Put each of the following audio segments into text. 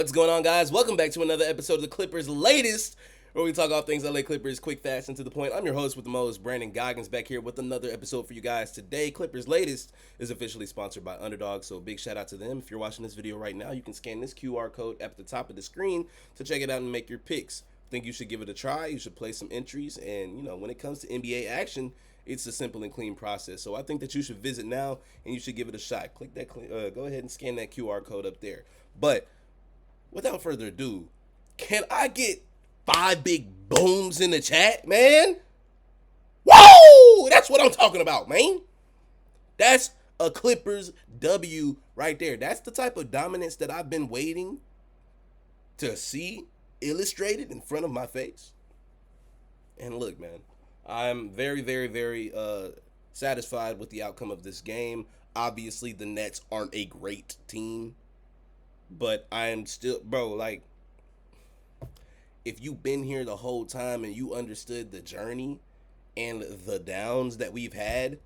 What's going on, guys? Welcome back to another episode of the Clippers Latest, where we talk all things LA Clippers, quick, fast, and to the point. I'm your host with the most, Brandon Goggins, back here with another episode for you guys today. Clippers Latest is officially sponsored by Underdog, so big shout out to them. If you're watching this video right now, you can scan this QR code at the top of the screen to check it out and make your picks. Think you should give it a try. You should play some entries, and when it comes to NBA action, it's a simple and clean process. So I think that you should visit now and you should give it a shot. Click that, go ahead and scan that QR code up there. But without further ado, can I get 5 big booms in the chat, man? Whoa! That's what I'm talking about, man. That's a Clippers W right there. That's the type of dominance that I've been waiting to see illustrated in front of my face. And look, man, I'm very, very, very satisfied with the outcome of this game. Obviously, the Nets aren't a great team. But I am still, bro, like, if you've been here the whole time and you understood the journey and the downs that we've had,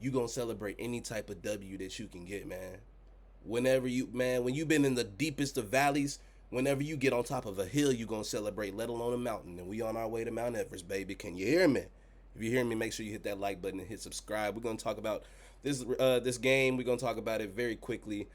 you gonna celebrate any type of W that you can get, man. When you've been in the deepest of valleys, whenever you get on top of a hill, you gonna celebrate, let alone a mountain. And we on our way to Mount Everest, baby. Can you hear me? If you hear me, make sure you hit that like button and hit subscribe. We're gonna talk about this game. We're gonna talk about it very quickly.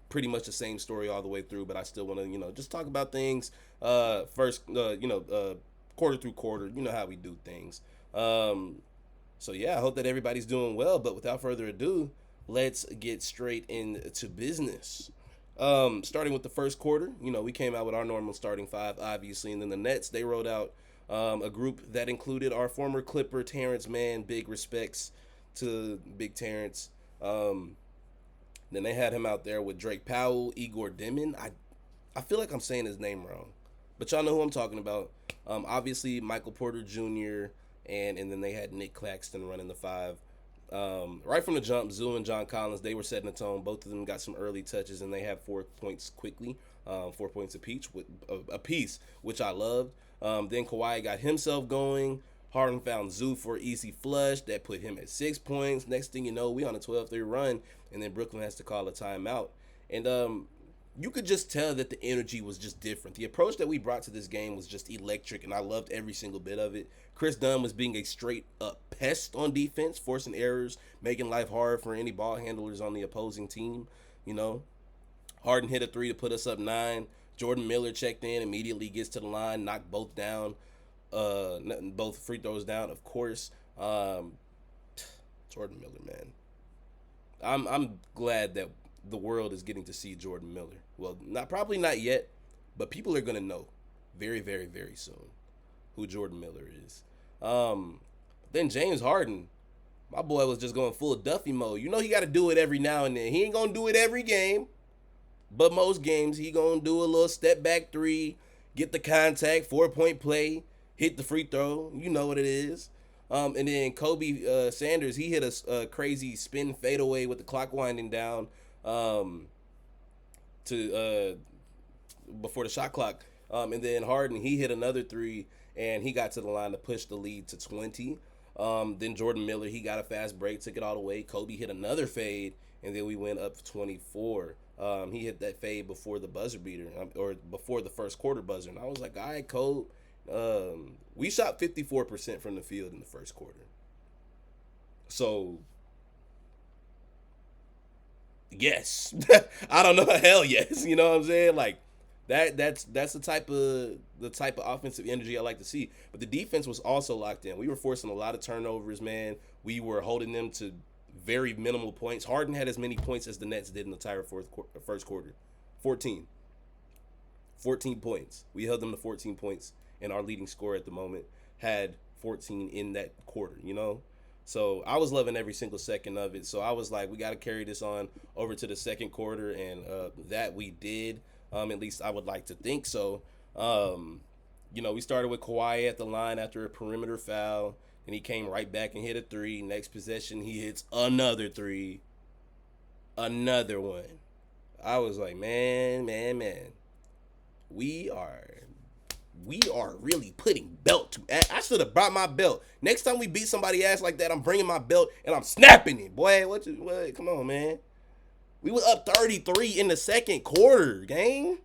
Pretty much the same story all the way through, but I still want to, just talk about things first, quarter through quarter. You know how we do things. So yeah, I hope that everybody's doing well, but without further ado, let's get straight into business. Starting with the first quarter, we came out with our normal starting five, obviously, and then the Nets, they rolled out a group that included our former Clipper, Terrence Mann. Big respects to Big Terrence. Then they had him out there with Drake Powell, Igor Demon. I feel like I'm saying his name wrong, but y'all know who I'm talking about. Obviously, Michael Porter Jr., and then they had Nick Claxton running the five. Right from the jump, Zoo and John Collins, they were setting the tone. Both of them got some early touches, and they had 4 points quickly, 4 points apiece, which I loved. Then Kawhi got himself going. Harden found Zoo for an easy flush that put him at 6 points. Next thing you know, we on a 12-3 run, and then Brooklyn has to call a timeout. And you could just tell that the energy was just different. The approach that we brought to this game was just electric, and I loved every single bit of it. Chris Dunn was being a straight-up pest on defense, forcing errors, making life hard for any ball handlers on the opposing team. Harden hit a 3 to put us up 9. Jordan Miller checked in, immediately gets to the line, knocked both down. Both free throws down, of course. Jordan Miller, man. I'm glad that the world is getting to see Jordan Miller. Well, probably not yet, but people are gonna know very, very, very soon who Jordan Miller is. Then James Harden, my boy was just going full Duffy mode. He got to do it every now and then. He ain't gonna do it every game, but most games he gonna do a little step back 3, get the contact, 4-point play. Hit the free throw, you know what it is. And then Kobe Sanders, he hit a crazy spin fadeaway with the clock winding down to before the shot clock. And then Harden, he hit another 3, and he got to the line to push the lead to 20. Then Jordan Miller, he got a fast break, took it all the way. Kobe hit another fade, and then we went up 24. He hit that fade before the buzzer beater, or before the first quarter buzzer. And I was like, all right, Kobe. We shot 54% from the field in the first quarter. So, yes. I don't know, hell yes. You know what I'm saying? Like that's the type of offensive energy I like to see. But the defense was also locked in. We were forcing a lot of turnovers, man. We were holding them to very minimal points. Harden had as many points as the Nets did in the entire first quarter. 14 points. We held them to 14 points. And our leading scorer at the moment had 14 in that quarter, So I was loving every single second of it. So I was like, we got to carry this on over to the second quarter, and that we did. At least I would like to think so. We started with Kawhi at the line after a perimeter foul, and he came right back and hit a 3. Next possession, he hits another 3. Another one. I was like, man. We are really putting belt to ass. I should have brought my belt. Next time we beat somebody ass like that, I'm bringing my belt and I'm snapping it. Boy, what? Come on, man. We was up 33 in the second quarter, gang.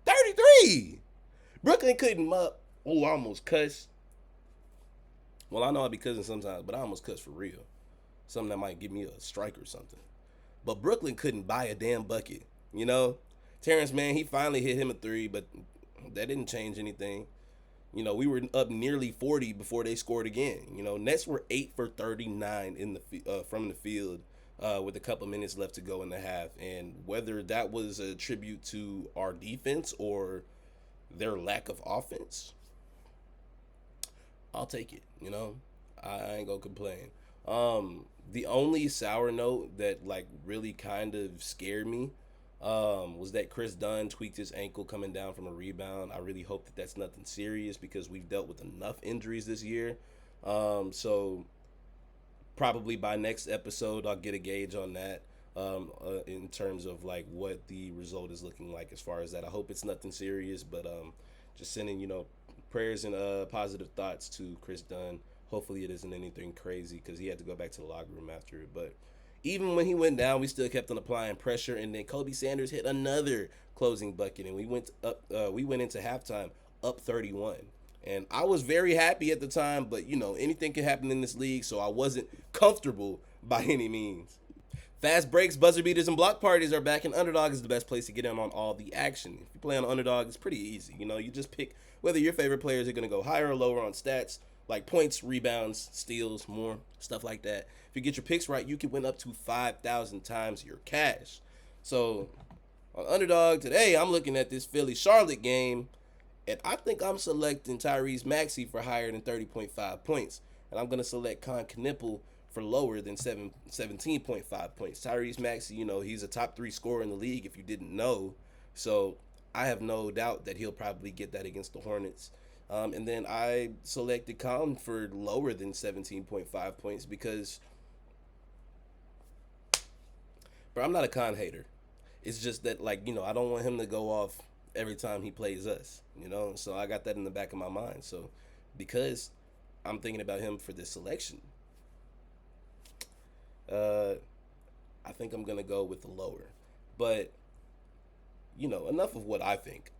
33. Brooklyn couldn't up. Oh, I almost cussed. Well, I know I be cussing sometimes, but I almost cussed for real. Something that might give me a strike or something. But Brooklyn couldn't buy a damn bucket. You know, Terrence Mann, he finally hit him a three, but that didn't change anything. You know, we were up nearly 40 before they scored again. You know, Nets were 8 for 39 in the from the field with a couple minutes left to go in the half. And whether that was a tribute to our defense or their lack of offense, I'll take it. You know, I ain't gonna complain. The only sour note that like really kind of scared me was that Chris Dunn tweaked his ankle coming down from a rebound. I really hope that that's nothing serious because we've dealt with enough injuries this year. So probably by next episode, I'll get a gauge on that in terms of like what the result is looking like as far as that. I hope it's nothing serious, but just sending, you know, prayers and positive thoughts to Chris Dunn. Hopefully it isn't anything crazy because he had to go back to the locker room after it. But even when he went down, we still kept on applying pressure, and then Kobe Sanders hit another closing bucket, and we went up. We went into halftime up 31, and I was very happy at the time. But you know, anything can happen in this league, so I wasn't comfortable by any means. Fast breaks, buzzer beaters, and block parties are back, and Underdog is the best place to get in on all the action. If you play on Underdog, it's pretty easy. You know, you just pick whether your favorite players are going to go higher or lower on stats, like points, rebounds, steals, more, stuff like that. If you get your picks right, you can win up to 5,000 times your cash. So, on Underdog today, I'm looking at this Philly-Charlotte game, and I think I'm selecting Tyrese Maxey for higher than 30.5 points. And I'm going to select Con Knipple for lower than 17.5 points. Tyrese Maxey, you know, he's a top 3 scorer in the league if you didn't know. So, I have no doubt that he'll probably get that against the Hornets. And then I selected Con for lower than 17.5 points because, bro, I'm not a Con hater. It's just that, like, you know, I don't want him to go off every time he plays us, you know? So I got that in the back of my mind. So because I'm thinking about him for this selection, I think I'm going to go with the lower. But, you know, enough of what I think.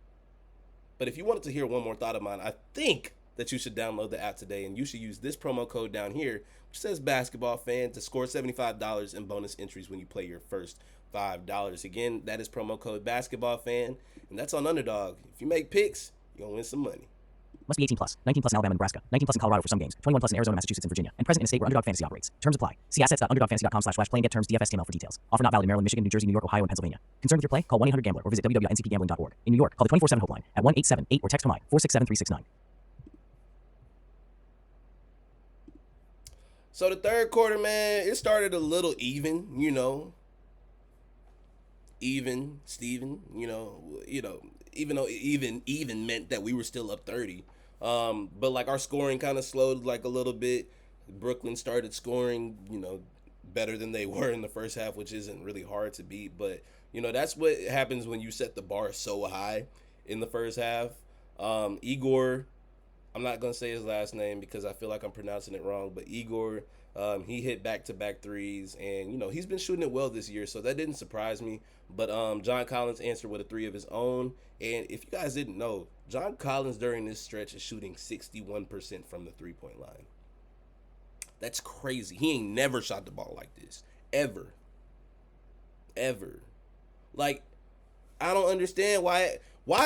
But if you wanted to hear one more thought of mine, I think that you should download the app today, and you should use this promo code down here, which says basketball fan, to score $75 in bonus entries when you play your first $5. Again, that is promo code basketball fan, and that's on Underdog. If you make picks, you're going to win some money. Must be 18 plus. 19 plus in Alabama and Nebraska. 19 plus in Colorado for some games. 21 plus in Arizona, Massachusetts, and Virginia. And present in a state where Underdog Fantasy operates. Terms apply. See assets.underdogfantasy.com/play and get terms DFSTML for details. Offer not valid in Maryland, Michigan, New Jersey, New York, Ohio, and Pennsylvania. Concerned with your play? Call 1-800-GAMBLER or visit www.ncpgambling.org. In New York, call the 24/7 Hope line at 1-877-8 or text from 467-369. So the third quarter, man, it started a little even, you know. Steven, you know, even though even meant that we were still up 30. But like our scoring kind of slowed like a little bit. Brooklyn started scoring, you know, better than they were in the first half, which isn't really hard to beat. But, you know, that's what happens when you set the bar so high in the first half. Igor, I'm not going to say his last name because I feel like I'm pronouncing it wrong, but Igor, he hit back-to-back threes, and, you know, he's been shooting it well this year, so that didn't surprise me. But John Collins answered with a three of his own, and if you guys didn't know, John Collins during this stretch is shooting 61% from the three-point line. That's crazy. He ain't never shot the ball like this. Ever. Like, I don't understand why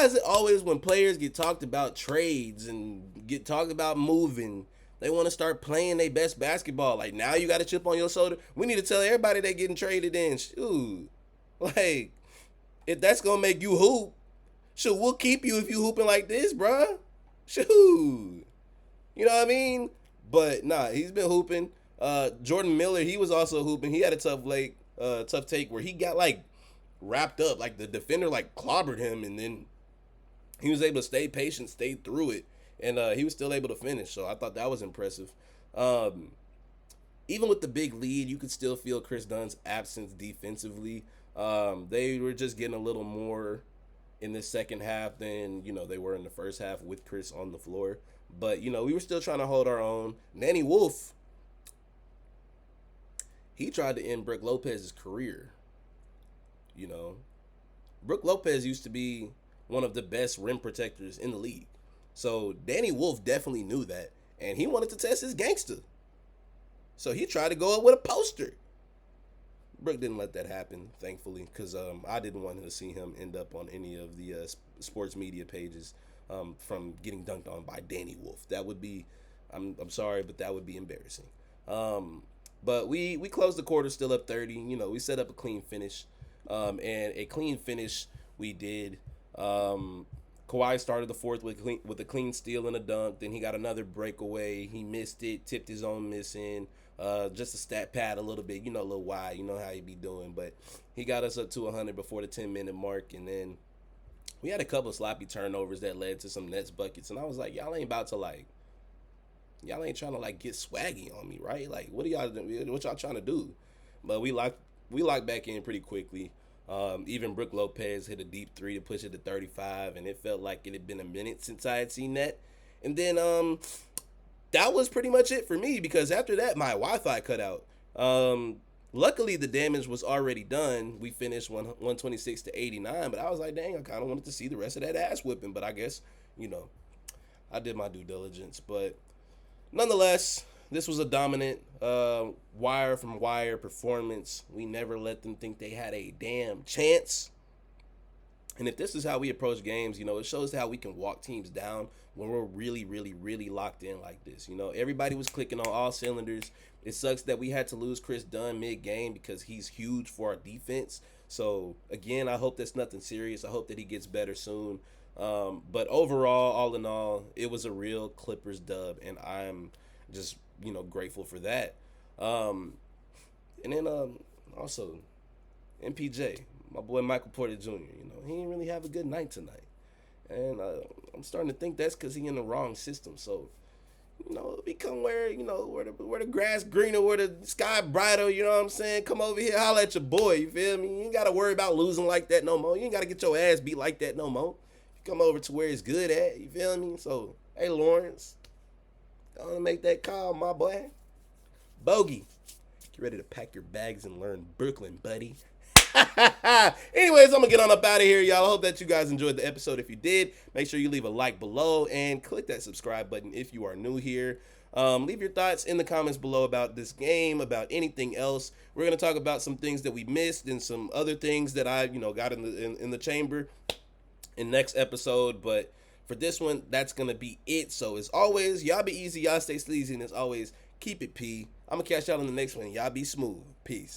is it always when players get talked about trades and get talked about moving, they want to start playing their best basketball. Like, now you got a chip on your shoulder. We need to tell everybody they getting traded in. Shoot. Like, if that's going to make you hoop, shoot, we'll keep you if you hooping like this, bruh. Shoot. You know what I mean? But, nah, he's been hooping. Jordan Miller, he was also hooping. He had a tough take where he got, like, wrapped up. Like, the defender, like, clobbered him, and then he was able to stay patient, stay through it, and he was still able to finish. So I thought that was impressive. Even with the big lead, you could still feel Chris Dunn's absence defensively. They were just getting a little more in the second half than, you know, they were in the first half with Chris on the floor. But, you know, we were still trying to hold our own. Nanny Wolf, He tried to end Brook Lopez's career. You know, Brook Lopez used to be one of the best rim protectors in the league. So Danny Wolf definitely knew that, and he wanted to test his gangster. So he tried to go up with a poster. Brook didn't let that happen, thankfully, because I didn't want to see him end up on any of the sports media pages from getting dunked on by Danny Wolf. That would be, I'm sorry, but that would be embarrassing. But we closed the quarter still up 30. You know, we set up a clean finish, and a clean finish we did. Kawhi started the fourth with a clean steal and a dunk. Then he got another breakaway. He missed it, tipped his own miss in. Just a stat pad a little bit, you know, a little wide. You know how he be doing. But he got us up to 100 before the 10-minute mark. And then we had a couple of sloppy turnovers that led to some Nets buckets. And I was like, y'all ain't trying to, like, get swaggy on me, right? Like, what y'all trying to do? But we locked back in pretty quickly. Even Brook Lopez hit a deep three to push it to 35, and it felt like it had been a minute since I had seen that. And then that was pretty much it for me, because after that, my Wi-Fi cut out. Luckily, the damage was already done. We finished 126 to 89, but I was like, dang, I kind of wanted to see the rest of that ass whipping. But I guess, you know, I did my due diligence. But nonetheless, this was a dominant wire from wire performance. We never let them think they had a damn chance. And if this is how we approach games, you know, it shows how we can walk teams down when we're really, really, really locked in like this. You know, everybody was clicking on all cylinders. It sucks that we had to lose Chris Dunn mid-game because he's huge for our defense. So, again, I hope that's nothing serious. I hope that he gets better soon. But overall, all in all, it was a real Clippers dub, and I'm just, you know, grateful for that. And then also, MPJ, my boy Michael Porter Jr., you know, he didn't really have a good night tonight. And I'm starting to think that's because he in the wrong system. So, you know, become where the grass greener, where the sky brighter, you know what I'm saying? Come over here, holler at your boy, you feel me? You ain't got to worry about losing like that no more. You ain't got to get your ass beat like that no more. You come over to where it's good at, you feel me? So, hey, Lawrence, gonna make that call, my boy. Bogey, get ready to pack your bags and learn Brooklyn, buddy. Anyways, I'm gonna get on up out of here, y'all. I hope that you guys enjoyed the episode. If you did, make sure you leave a like below and click that subscribe button if you are new here. Leave your thoughts in the comments below about this game, about anything else. We're gonna talk about some things that we missed and some other things that I, got in the chamber in next episode. But for this one, that's gonna be it. So as always, y'all be easy, y'all stay sleazy, and as always, keep it P. I'm gonna catch y'all in the next one. Y'all be smooth. Peace.